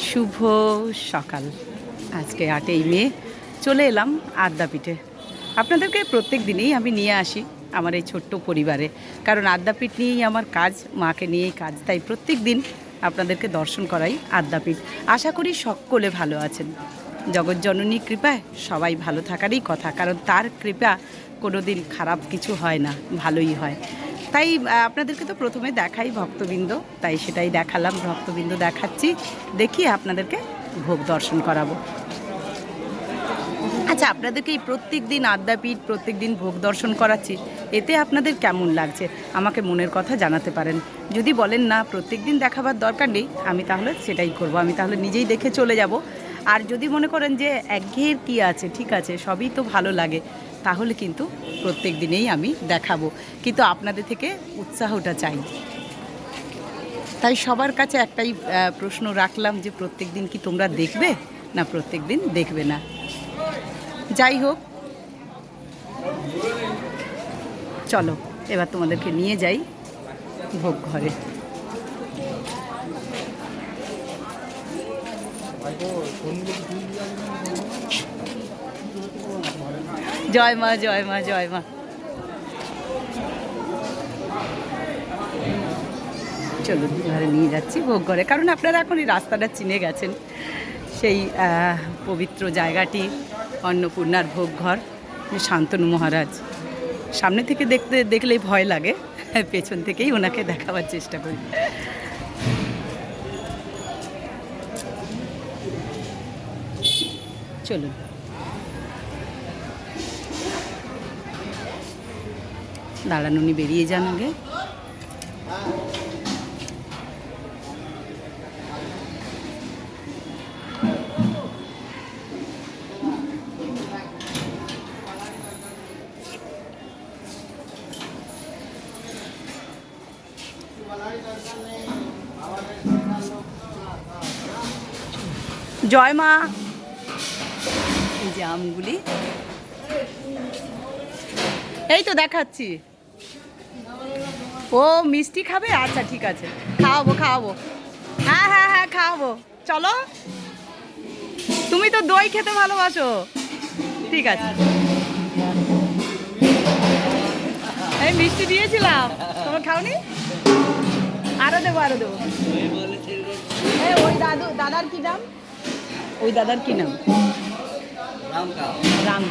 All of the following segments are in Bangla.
শুভ সকাল। আজকে 8ই মে চলে এলাম আদ্যাপীঠে। আপনাদেরকে প্রত্যেক দিনেই আমি নিয়ে আসি আমার এই ছোট্ট পরিবারে, কারণ আদ্যাপীঠ নিয়েই আমার কাজ, মাকে নিয়েই কাজ, তাই প্রত্যেক দিন আপনাদেরকে দর্শন করাই আদ্যাপীঠ। আশা করি সকলে ভালো আছেন। জগৎজননীর কৃপায় সবাই ভালো থাকারই কথা, কারণ তার কৃপা কোনো দিন খারাপ কিছু হয় না, ভালোই হয়। তাই আপনাদেরকে তো প্রথমে দেখাই ভক্তবৃন্দ, তাই সেটাই দেখালাম, ভক্তবৃন্দ দেখাচ্ছি, দেখিয়ে আপনাদেরকে ভোগ দর্শন করাবো। আচ্ছা, আপনাদেরকে এই প্রত্যেক দিন আদ্যাপীঠ, প্রত্যেক দিন ভোগ দর্শন করাচ্ছি, এতে আপনাদের কেমন লাগছে আমাকে মনের কথা জানাতে পারেন। যদি বলেন না প্রত্যেক দিন দেখাবার দরকার নেই, আমি তাহলে সেটাই করব, আমি তাহলে নিজেই দেখে চলে যাব। আর যদি মনে করেন যে একঘেয়ের কী আছে, ঠিক আছে, সবই তো ভালো লাগে, তাহলে কিন্তু প্রত্যেক দিনেই আমি দেখাবো, কিন্তু আপনাদের থেকে উৎসাহটা চাই। তাই সবার কাছে একটাই প্রশ্ন রাখলাম যে প্রত্যেক দিন কি তোমরা দেখবে না প্রত্যেক দিন দেখবে না। যাই হোক, চলো এবার তোমাদেরকে নিয়ে যাই ভোগ ঘরে। জয় মা, জয় মা, জয় মা। চলুন ঘরে নিয়ে যাচ্ছি ভোগ ঘরে, কারণ আপনারা এখন এই রাস্তাটা চিনে গেছেন, সেই পবিত্র জায়গাটি অন্নপূর্ণার ভোগ ঘর। শান্তনু মহারাজ সামনে থেকে দেখলেই ভয় লাগে, পেছন থেকেই ওনাকে দেখাবার চেষ্টা করি। চলুন, দাঁড়ান, উনি বেরিয়ে যান আগে। জয় মা। এই যে আমগুলি, এই তো দেখাচ্ছি। ও মিষ্টি খাবে, আচ্ছা ঠিক আছে, খাওয়াবো খাওয়াবো, হ্যাঁ হ্যাঁ হ্যাঁ খাওয়াবো, চলো। তুমি তো দই খেতে ভালোবাসো, ঠিক আছে। এই মিষ্টি দিয়েছিলাম, তোমার খাওনি? আরো দেবো, আরো দেবো। এই ওই দাদার কি নাম? ওই দাদার কি নাম? রাম।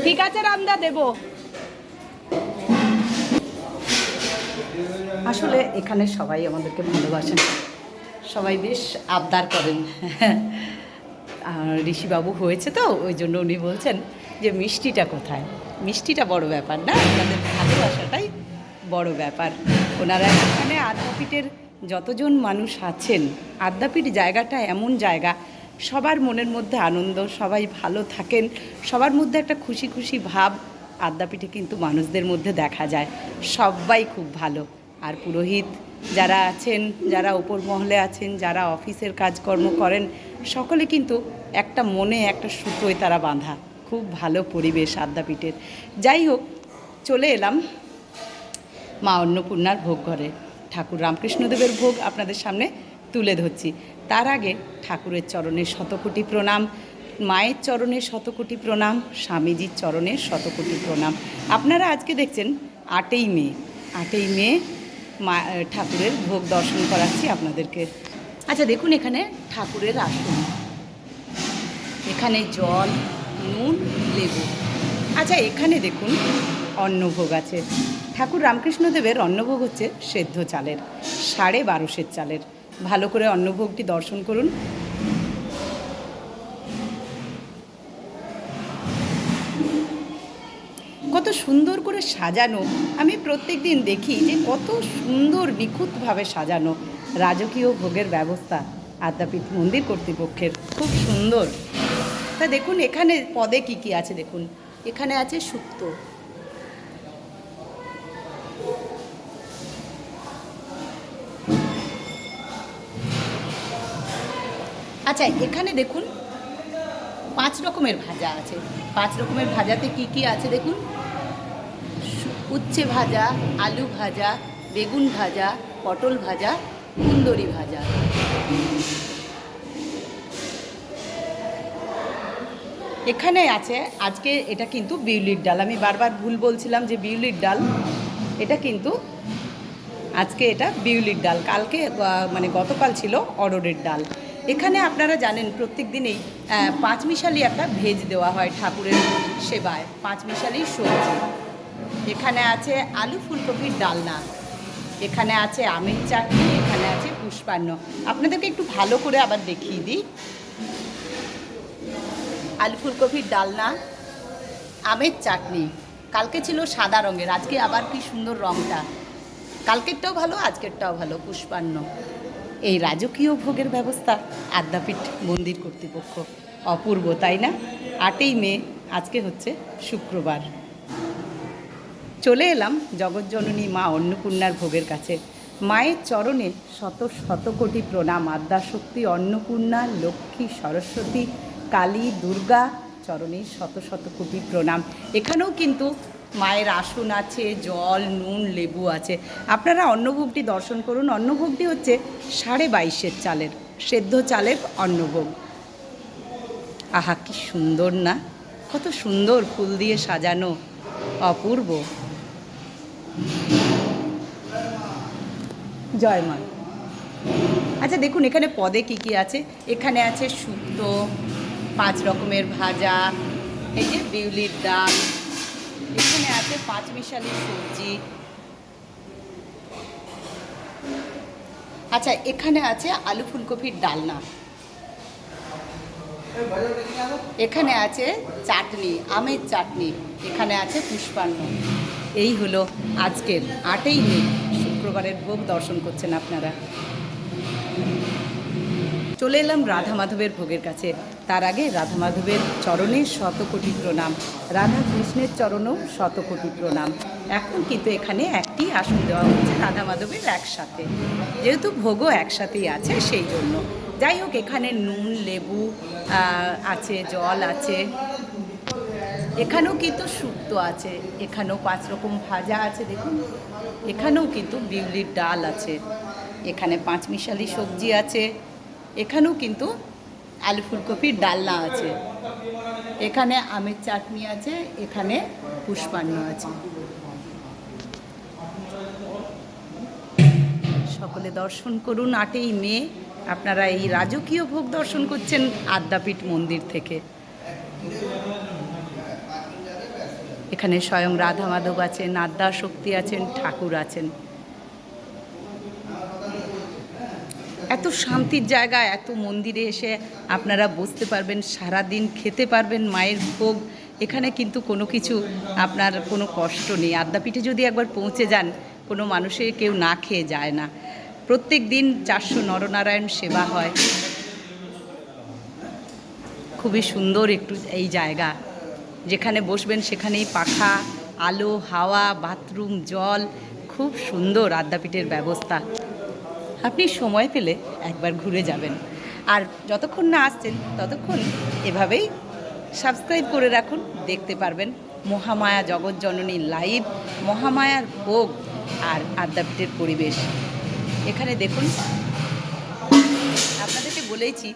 ঠিক আছে রামদা, দেবো। আসলে এখানে সবাই আমাদেরকে ভালোবাসেন, সবাই বেশ আবদার করেন। আর ঋষিবাবু হয়েছে তো, ওই জন্য উনি বলছেন যে মিষ্টিটা কোথায়। মিষ্টিটা বড় ব্যাপার না, আপনাদের ভালোবাসাটাই বড় ব্যাপার। ওনারা এখানে আদ্যাপীঠের যতজন মানুষ আছেন, আদ্যাপীঠ জায়গাটা এমন জায়গা, সবার মনের মধ্যে আনন্দ, সবাই ভালো থাকেন, সবার মধ্যে একটা খুশি খুশি ভাব আদ্যাপীঠে কিন্তু মানুষদের মধ্যে দেখা যায়। সবাই খুব ভালো। আর পুরোহিত যারা আছেন, যারা উপর মহলে আছেন, যারা অফিসের কাজকর্ম করেন, সকলে কিন্তু একটা মনে একটা সুতোয় তারা বাঁধা। খুব ভালো পরিবেশ আদ্যাপীঠের। যাই হোক, চলে এলাম মা অন্নপূর্ণার ভোগ ঘরে। ঠাকুর রামকৃষ্ণদেবের ভোগ আপনাদের সামনে তুলে ধরছি। তার আগে ঠাকুরের চরণে শতকোটি প্রণাম, মায়ের চরণে শতকোটি প্রণাম, স্বামীজির চরণে শতকোটি প্রণাম। আপনারা আজকে দেখছেন 8ই মে। 8ই মে মা ঠাকুরের ভোগ দর্শন করাচ্ছি আপনাদেরকে। আচ্ছা দেখুন, এখানে ঠাকুরের আসন, এখানে জল, নুন, লেবু। আচ্ছা এখানে দেখুন অন্নভোগ আছে। ঠাকুর রামকৃষ্ণদেবের অন্নভোগ হচ্ছে সেদ্ধ চালের, 12.5 চালের। ভালো করে অন্নভোগটি দর্শন করুন। কত সুন্দর করে সাজানো, আমি প্রত্যেক দিন দেখি যে কত সুন্দর নিখুঁতভাবে সাজানো রাজকীয় ভোগের ব্যবস্থা আদ্যাপীঠ মন্দির কর্তৃপক্ষের, খুব সুন্দর। তা দেখুন এখানে পদে কি কি আছে দেখুন। এখানে আছে শুক্তো, আচ্ছা এখানে দেখুন 5 রকমের ভাজা আছে। 5 রকমের ভাজাতে কি কি আছে দেখুন। উচ্ছে ভাজা, আলু ভাজা, বেগুন ভাজা, পটল ভাজা, কুন্দরি ভাজা। এখানে আছে আজকে, এটা কিন্তু বিউলির ডাল, আমি বারবার ভুল বলছিলাম যে বিউলির ডাল, এটা কিন্তু আজকে এটা বিউলির ডাল, কালকে মানে গতকাল ছিল অরড়ের ডাল। এখানে আপনারা জানেন প্রত্যেক দিনেই পাঁচমিশালি একটা ভেজ দেওয়া হয় ঠাকুরের সেবায়, পাঁচমিশালি সবজি। এখানে আছে আলু ফুলকপির ডালনা, এখানে আছে আমের চাটনি, এখানে আছে পুষ্পান্ন। আপনাদেরকে একটু ভালো করে আবার দেখিয়ে দিই। আলু ফুলকপির ডালনা, আমের চাটনি, কালকে ছিল সাদা রঙের, আজকে আবার কি সুন্দর রঙটা, কালকেরটাও ভালো আজকেরটাও ভালো, পুষ্পান্ন। এই রাজকীয় ভোগের ব্যবস্থা আদ্যাপীঠ মন্দির কর্তৃপক্ষ, অপূর্ব তাই না? 8ই মে, আজকে হচ্ছে শুক্রবার। চলে এলাম জগৎজননী মা অন্নপূর্ণার ভোগের কাছে। মায়ের চরণে শত শত কোটি প্রণাম। আদ্যাশক্তি, অন্নপূর্ণা, লক্ষ্মী, সরস্বতী, কালী, দুর্গা চরণে শত শত কোটি প্রণাম। এখানেও কিন্তু মায়ের আসন আছে, জল, নুন, লেবু আছে। আপনারা অন্নভোগটি দর্শন করুন। অন্নভোগটি হচ্ছে 22.5 চালের, সেদ্ধ চালের অন্নভোগ। আহা কি সুন্দর না, কত সুন্দর ফুল দিয়ে সাজানো, অপূর্ব। জয় মা। আচ্ছা দেখুন এখানে পদে কি কি আছে। এখানে আছে শুক্তো, 5 রকমের ভাজা, এই যে বিউলির ডাল, এখানে আছে পাঁচমিশালি সবজি। আচ্ছা এখানে আছে আলু ফুলকপির ডালনা, এখানে আছে চাটনি, আমের চাটনি, এখানে আছে পুষ্পান্ন। এই হলো আজকের 8ই মে শুক্রবারের ভোগ দর্শন করছেন আপনারা। চলে এলাম রাধা মাধবের ভোগের কাছে। তার আগে রাধা মাধবের চরণে শত কোটি প্রণাম, রাধা কৃষ্ণের চরণেও শত কোটি প্রণাম। এখন কিন্তু এখানে একটি আসন দেওয়া হচ্ছে রাধা মাধবের একসাথে, যেহেতু ভোগও একসাথেই আছে সেই জন্য। যাই হোক, এখানে নুন, লেবু আছে, জল আছে, এখানেও কিন্তু শুক্তো আছে, এখানেও 5 রকম ভাজা আছে দেখুন, এখানেও কিন্তু বিউলির ডাল আছে, এখানে পাঁচমিশালি সবজি আছে, এখানেও কিন্তু আলু ফুলকপির ডালনা আছে, এখানে আমের চাটনি আছে, এখানে পুষ্পান্ন আছে। সকলে দর্শন করুন। 8ই মে আপনারা এই রাজকীয় ভোগ দর্শন করছেন আদ্যাপীঠ মন্দির থেকে। এখানে স্বয়ং রাধা মাধব আছেন, আদ্যাশক্তি আছেন, ঠাকুর আছেন। এত শান্তির জায়গা, এত মন্দিরে এসে আপনারা বসতে পারবেন, সারাদিন খেতে পারবেন মায়ের ভোগ। এখানে কিন্তু কোনো কিছু আপনার কোনো কষ্ট নেই। আদ্যাপীঠে যদি একবার পৌঁছে যান, কোনো মানুষের কেউ না খেয়ে যায় না। প্রত্যেক দিন 400 নরনারায়ণ সেবা হয়। খুবই সুন্দর একটু এই জায়গা, যেখানে বসবেন সেখানেই পাখা, আলো, হাওয়া, বাথরুম, জল, খুব সুন্দর আদ্যাপীঠের ব্যবস্থা। আপনি সময় পেলে একবার ঘুরে যাবেন। আর যতক্ষণ না আসছেন ততক্ষণ এভাবেই সাবস্ক্রাইব করে রাখুন, দেখতে পারবেন মহামায়া জগৎজননী লাইভ, মহামায়ার ভোগ আর আদ্যাপীঠের পরিবেশ। এখানে দেখুন, আপনাদেরকে বলেইছি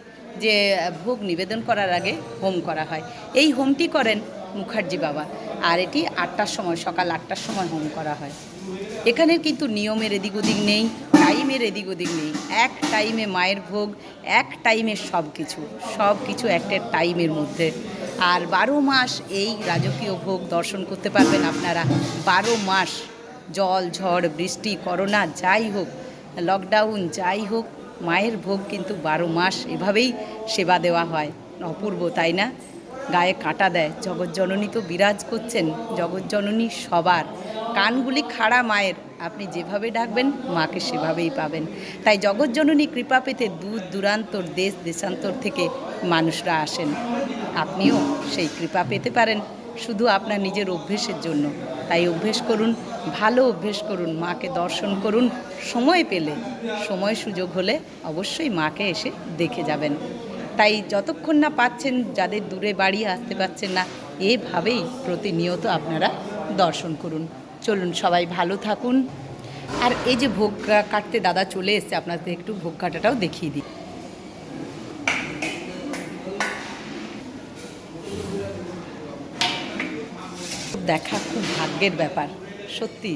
যে ভোগ নিবেদন করার আগে হোম করা হয়। এই হোমটি করেন মুখার্জি বাবা, আর এটি 8টার সময়, সকাল 8টার সময় হোম করা হয়। এখানে কিন্তু নিয়মের এদিক ওদিক নেই, টাইমের এদিক ওদিক নেই। এক টাইমে মায়ের ভোগ, এক টাইমে সব কিছু একটা টাইমের মধ্যে। আর 12 মাস এই রাজকীয় ভোগ দর্শন করতে পারবেন আপনারা। 12 মাস, জল, ঝড়, বৃষ্টি, করোনা যাই হোক, লকডাউন যাই হোক, মায়ের ভোগ কিন্তু 12 মাস এভাবেই সেবা দেওয়া হয়। অপূর্ব তাই না? গায়ে কাঁটা দেয়। জগৎজননী তো বিরাজ করছেন, জগৎজননী সবার। কানগুলি খাড়া মায়ের, আপনি যেভাবে ডাকবেন মাকে সেভাবেই পাবেন। তাই জগৎজননী কৃপা পেতে দূর দূরান্তর, দেশ দেশান্তর থেকে মানুষরা আসেন। আপনিও সেই কৃপা পেতে পারেন শুধু আপনার নিজের অভ্যেসের জন্য। তাই অভ্যেস করুন, ভালো অভ্যেস করুন, মাকে দর্শন করুন। সময় পেলে, সময় সুযোগ হলে অবশ্যই মাকে এসে দেখে যাবেন। তাই যতক্ষণ না পাচ্ছেন, যাদের দূরে বাড়ি আসতে পারছেন না, এভাবেই প্রতিনিয়ত আপনারা দর্শন করুন। চলুন সবাই ভালো থাকুন। আর এই যে ভোগ কাটতে দাদা চলে এসছে, আপনাদের একটু ভোগ কাটাটাও দেখিয়ে দিই। দেখা খুব ভাগ্যের ব্যাপার সত্যি।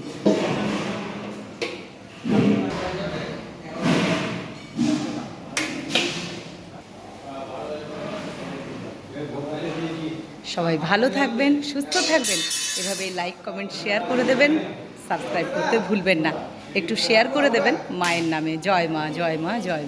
সবাই ভালো থাকবেন, সুস্থ থাকবেন, এভাবেই লাইক কমেন্ট শেয়ার করে দেবেন, সাবস্ক্রাইব করতে ভুলবেন না, একটু শেয়ার করে দেবেন মায়ের নামে। জয় মা, জয় মা, জয় মা।